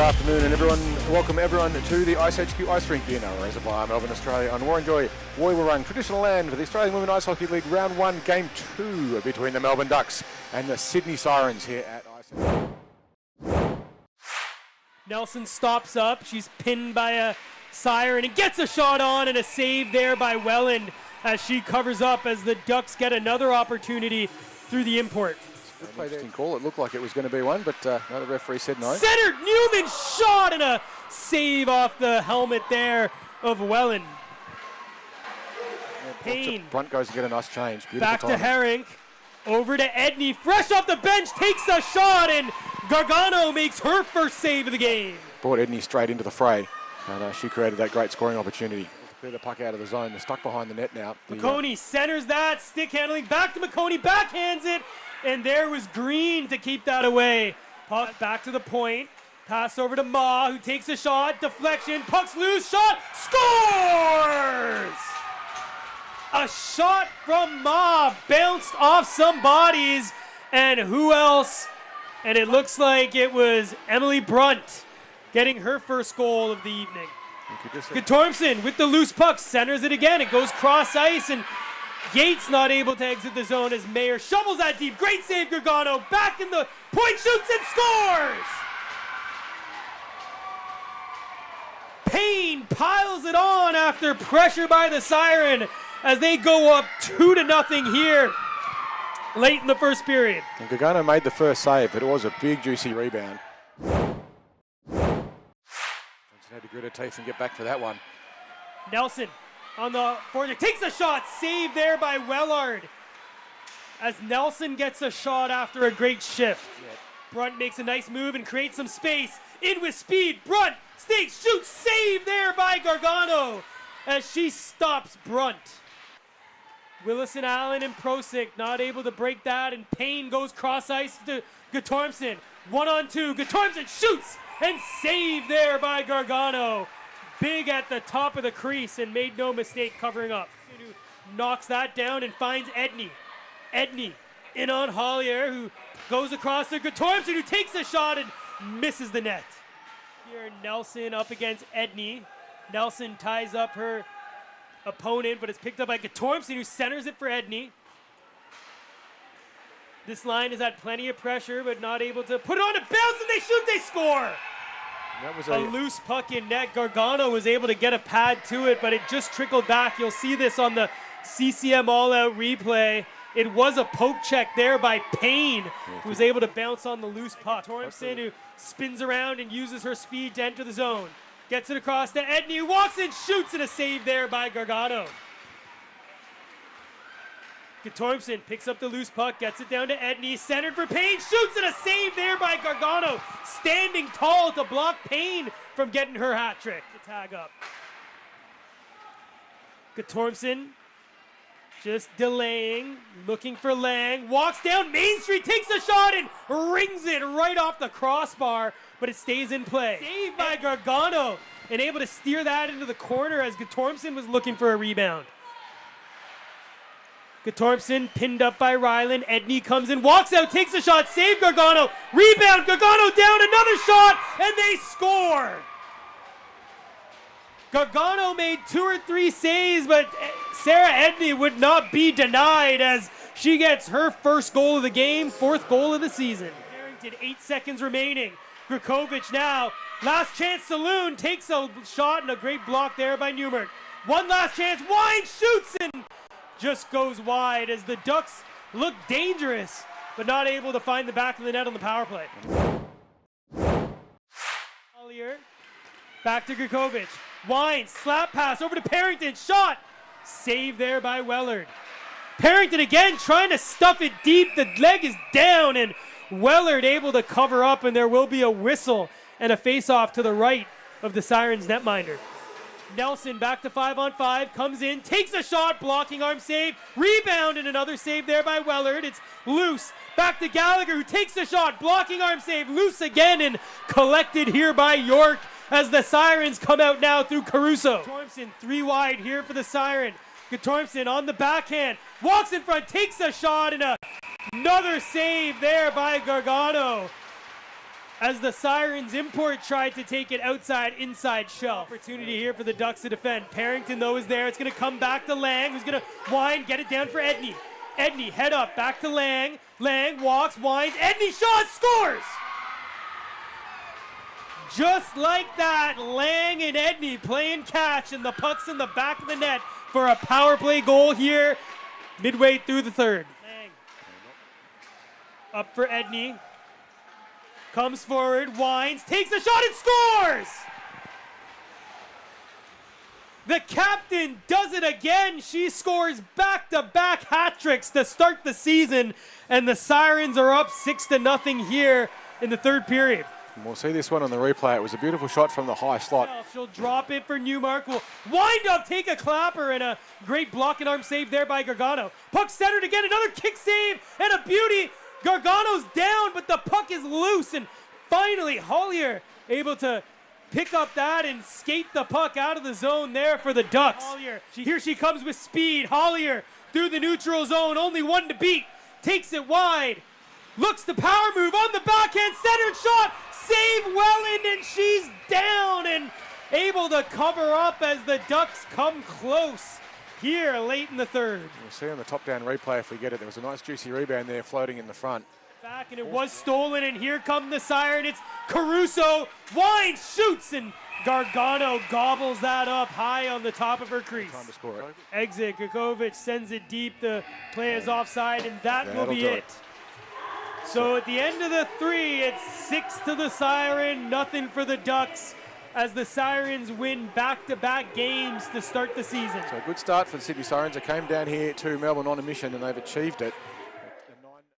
afternoon, and welcome everyone to the Ice HQ Ice Rink in our reservoir, Melbourne, Australia, on Warranjoy Woiwurrung, traditional land for the Australian Women Ice Hockey League Round 1, Game 2 between the Melbourne Ducks and the Sydney Sirens here at Ice. Nelson stops up. She's pinned by a Siren and gets a shot on, and a save there by Welland as she covers up as the Ducks get another opportunity through the import. Interesting call. It looked like it was going to be one, but no, the referee said no. Centered, Newman shot, and a save off the helmet there of Welland. Payne. Brunt goes to get a nice change. Beautiful back timing. to Herink. Over to Edney, fresh off the bench, takes a shot, and Gargano makes her first save of the game. Brought Edney straight into the fray, and she created that great scoring opportunity. Clear the puck out of the zone. They're stuck behind the net now. McConey centers that, stick handling, back to McConey, backhands it, and there was Green to keep that away. Puck back to the point, pass over to Ma, who takes a shot, deflection, puck's loose, shot, scores! A shot from Ma, bounced off some bodies, and who else? And it looks like it was Emily Brunt getting her first goal of the evening. Guttormson with the loose puck, centers it again. It goes cross ice, and Yates not able to exit the zone as Mayer shovels that deep. Great save, Gargano. Back in the point, shoots and scores! Payne piles it on after pressure by the Siren as they go up 2-0 here late in the first period. And Gargano made the first save, but it was a big, juicy rebound. Had to grit her teeth and get back for that one. Nelson on the forward, takes a shot, saved there by Wellard. As Nelson gets a shot after a great shift. Yeah. Brunt makes a nice move and creates some space. In with speed, Brunt, stakes, shoots, save there by Gargano as she stops Brunt. Willison, Allen, and Prosick not able to break that, and Payne goes cross ice to Guttormson. 1-on-2, Guttormson shoots and save there by Gargano. Big at the top of the crease and made no mistake covering up. Knocks that down and finds Edney. Edney in on Hollier, who goes across to Guttormson, who takes a shot and misses the net. Here Nelson up against Edney. Nelson ties up her opponent, but it's picked up by Guttormson, who centers it for Edney. This line has had plenty of pressure, but not able to put it on, and bounce, and they shoot, they score! That was a loose puck in net. Gargano was able to get a pad to it, but it just trickled back. You'll see this on the CCM all-out replay. It was a poke check there by Payne, who was able to bounce on the loose puck. Tormson, who spins around and uses her speed to enter the zone. Gets it across to Edney, who walks in, shoots, and a save there by Gargano. Guttormson picks up the loose puck, gets it down to Edney, centered for Payne, shoots, and a save there by Gargano, standing tall to block Payne from getting her hat trick. The tag up. Guttormson just delaying, looking for Lang, walks down Main Street, takes a shot, and rings it right off the crossbar, but it stays in play. Saved by Gargano, and able to steer that into the corner as Guttormson was looking for a rebound. Guttormson pinned up by Ryland. Edney comes in, walks out, takes a shot, save Gargano, rebound, Gargano down, another shot, and they score! Gargano made 2 or 3 saves, but Sarah Edney would not be denied as she gets her first goal of the game, 4th goal of the season. Harrington, 8 seconds remaining. Grakovic now, last chance Saloon, takes a shot and a great block there by Newmark. One last chance, Wine shoots and just goes wide as the Ducks look dangerous, but not able to find the back of the net on the power play. Collier, back to Grakovic. Wine, slap pass over to Parrington, shot, save there by Wellard. Parrington again trying to stuff it deep, the leg is down, and Wellard able to cover up, and there will be a whistle and a face-off to the right of the Sirens netminder. Nelson back to 5-on-5, comes in, takes a shot, blocking arm save, rebound, and another save there by Wellard. It's loose, back to Gallagher, who takes a shot, blocking arm save, loose again, and collected here by York as the Sirens come out now through Caruso. Guttormson 3 wide here for the Siren. Guttormson on the backhand, walks in front, takes a shot, and another save there by Gargano. as the Sirens import tried to take it outside, inside shell. Opportunity here for the Ducks to defend. Parrington, though, is there. It's going to come back to Lang, who's going to wind, get it down for Edney. Edney, head up, back to Lang. Lang walks, winds, Edney shot, scores! Just like that, Lang and Edney playing catch, and the puck's in the back of the net for a power play goal here midway through the third. Lang. Up for Edney. Comes forward, winds, takes a shot and scores! The captain does it again. She scores back-to-back hat tricks to start the season, and the Sirens are up 6-0 here in the third period. And we'll see this one on the replay. It was a beautiful shot from the high slot. She'll drop it for Newmark. Will wind up, take a clapper, and a great block and arm save there by Gargano. Puck centered again, another kick save, and a beauty. Gargano's down, but the puck is loose, and finally Hollier able to pick up that and skate the puck out of the zone there for the Ducks. Hollier, here she comes with speed. Hollier through the neutral zone, only one to beat. Takes it wide, looks to power move on the backhand, centered shot, save Welland, and she's down and able to cover up as the Ducks come close here late in the third. We'll see on the top-down replay if we get it. There was a nice juicy rebound there floating in the front. Back, and it was stolen, and here come the Siren. It's Caruso, winds, shoots, and Gargano gobbles that up high on the top of her crease. Time to score it. Exit, Kukovic sends it deep. The play is offside, and that'll be it. So at the end of the three, it's 6 to the Siren, nothing for the Ducks, as the Sirens win back-to-back games to start the season. So a good start for the Sydney Sirens. They came down here to Melbourne on a mission, and they've achieved it.